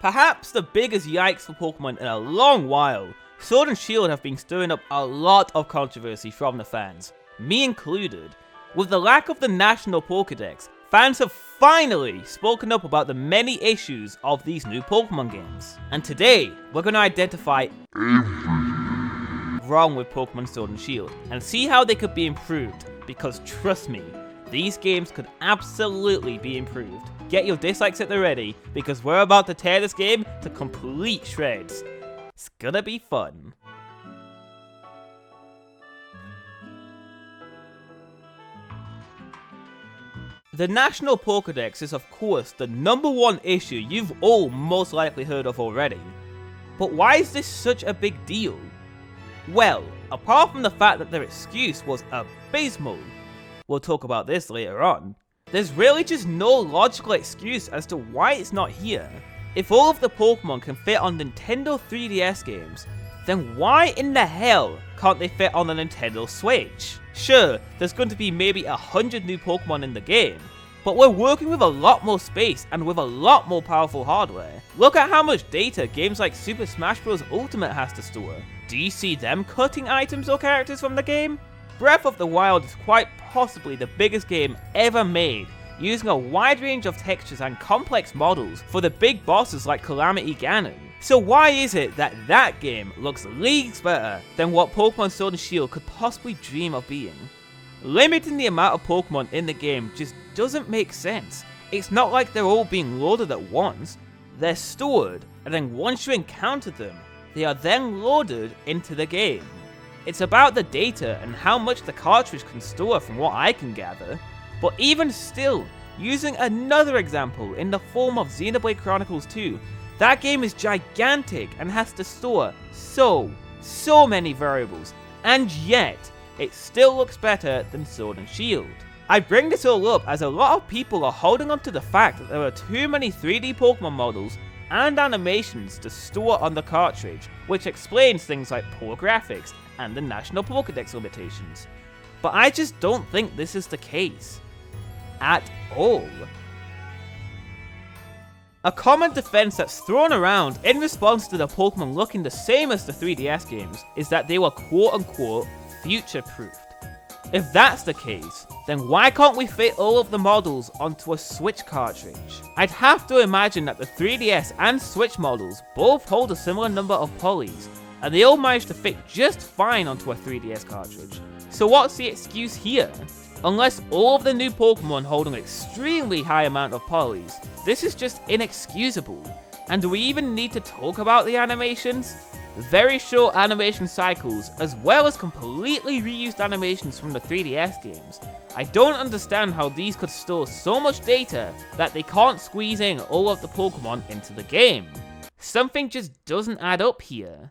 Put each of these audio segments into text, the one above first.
Perhaps the biggest yikes for Pokemon in a long while, Sword and Shield have been stirring up a lot of controversy from the fans, me included. With the lack of the national Pokédex, fans have finally spoken up about the many issues of these new Pokemon games. And today, we're going to identify everything wrong with Pokemon Sword and Shield, and see how they could be improved, because trust me, these games could absolutely be improved. Get your dislikes at the ready, because we're about to tear this game to complete shreds. It's gonna be fun. The National Pokédex is of course the #1 issue you've all most likely heard of already. But why is this such a big deal? Well, apart from the fact that their excuse was abysmal, we'll talk about this later on, there's really just no logical excuse as to why it's not here. If all of the Pokemon can fit on Nintendo 3DS games, then why in the hell can't they fit on the Nintendo Switch? Sure, there's going to be maybe 100 new Pokemon in the game, but we're working with a lot more space and with a lot more powerful hardware. Look at how much data games like Super Smash Bros. Ultimate has to store. Do you see them cutting items or characters from the game? Breath of the Wild is quite possibly the biggest game ever made, using a wide range of textures and complex models for the big bosses like Calamity Ganon. So why is it that that game looks leagues better than what Pokemon Sword and Shield could possibly dream of being? Limiting the amount of Pokemon in the game just doesn't make sense. It's not like they're all being loaded at once. They're stored, and then once you encounter them, they are then loaded into the game. It's about the data and how much the cartridge can store from what I can gather. But even still, using another example in the form of Xenoblade Chronicles 2, that game is gigantic and has to store so many variables, and yet, it still looks better than Sword and Shield. I bring this all up as a lot of people are holding on to the fact that there are too many 3D Pokemon models and animations to store on the cartridge, which explains things like poor graphics and the National Pokédex limitations. But I just don't think this is the case. At all. A common defense that's thrown around in response to the Pokemon looking the same as the 3DS games is that they were quote-unquote future-proofed. If that's the case, then why can't we fit all of the models onto a Switch cartridge? I'd have to imagine that the 3DS and Switch models both hold a similar number of polys, and they all managed to fit just fine onto a 3DS cartridge. So what's the excuse here? Unless all of the new Pokemon hold an extremely high amount of polys, this is just inexcusable. And do we even need to talk about the animations? Very short animation cycles, as well as completely reused animations from the 3DS games. I don't understand how these could store so much data that they can't squeeze in all of the Pokemon into the game. Something just doesn't add up here.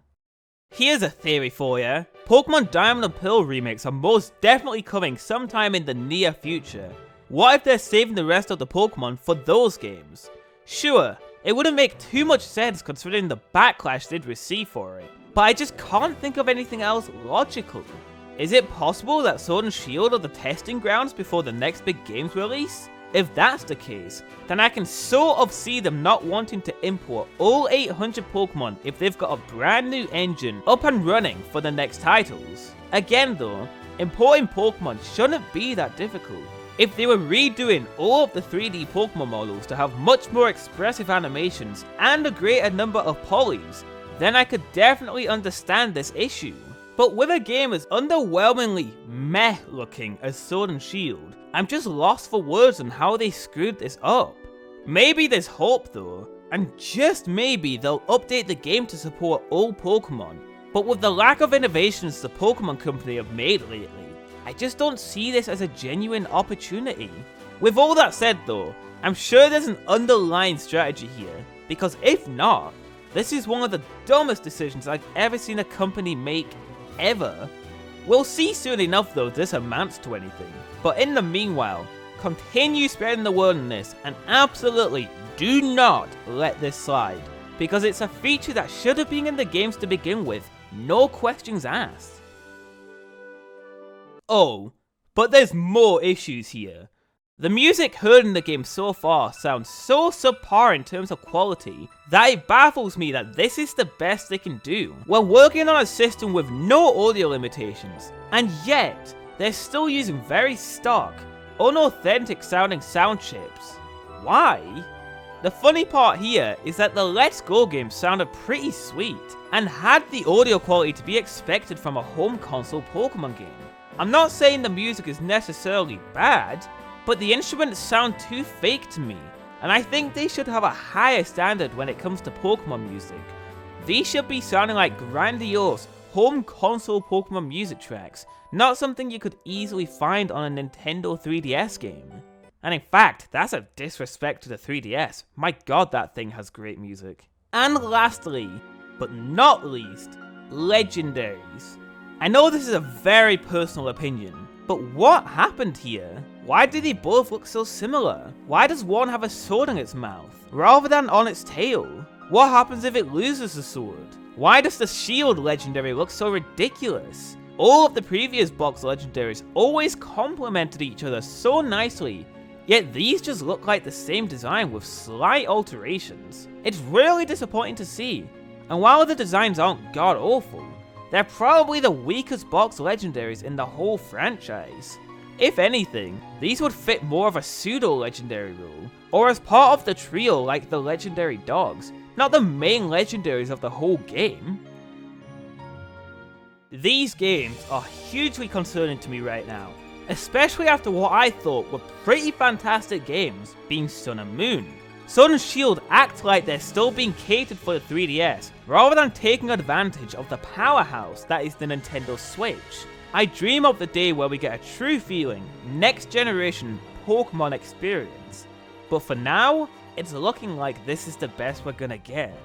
Here's a theory for you. Pokemon Diamond and Pearl remakes are most definitely coming sometime in the near future. What if they're saving the rest of the Pokemon for those games? Sure, it wouldn't make too much sense considering the backlash they'd receive for it, but I just can't think of anything else logical. Is it possible that Sword and Shield are the testing grounds before the next big game's release? If that's the case, then I can sort of see them not wanting to import all 800 Pokemon if they've got a brand new engine up and running for the next titles. Again though, importing Pokemon shouldn't be that difficult. If they were redoing all of the 3D Pokemon models to have much more expressive animations and a greater number of polys, then I could definitely understand this issue. But with a game as underwhelmingly meh looking as Sword and Shield, I'm just lost for words on how they screwed this up. Maybe there's hope though, and just maybe they'll update the game to support all Pokemon. But with the lack of innovations the Pokemon Company have made lately, I just don't see this as a genuine opportunity. With all that said though, I'm sure there's an underlying strategy here, because if not, this is one of the dumbest decisions I've ever seen a company make, ever. We'll see soon enough though if this amounts to anything, but in the meanwhile, continue spreading the word on this and absolutely do not let this slide, because it's a feature that should have been in the games to begin with, no questions asked. Oh, but there's more issues here. The music heard in the game so far sounds so subpar in terms of quality that it baffles me that this is the best they can do. We're working on a system with no audio limitations, and yet they're still using very stock, unauthentic sounding sound chips. Why? The funny part here is that the Let's Go game sounded pretty sweet, and had the audio quality to be expected from a home console Pokemon game. I'm not saying the music is necessarily bad, but the instruments sound too fake to me, and I think they should have a higher standard when it comes to Pokemon music. These should be sounding like grandiose, home console Pokemon music tracks, not something you could easily find on a Nintendo 3DS game. And in fact, that's a disrespect to the 3DS. My god, that thing has great music. And lastly, but not least, legendaries. I know this is a very personal opinion, but what happened here? Why do they both look so similar? Why does one have a sword in its mouth, rather than on its tail? What happens if it loses the sword? Why does the shield legendary look so ridiculous? All of the previous box legendaries always complemented each other so nicely, yet these just look like the same design with slight alterations. It's really disappointing to see, and while the designs aren't god awful, they're probably the weakest box legendaries in the whole franchise. If anything, these would fit more of a pseudo-legendary role, or as part of the trio like the legendary dogs, not the main legendaries of the whole game. These games are hugely concerning to me right now, especially after what I thought were pretty fantastic games, being Sun and Moon. Sun and Shield act like they're still being catered for the 3DS, rather than taking advantage of the powerhouse that is the Nintendo Switch. I dream of the day where we get a true feeling, next generation Pokemon experience. But for now, it's looking like this is the best we're gonna get.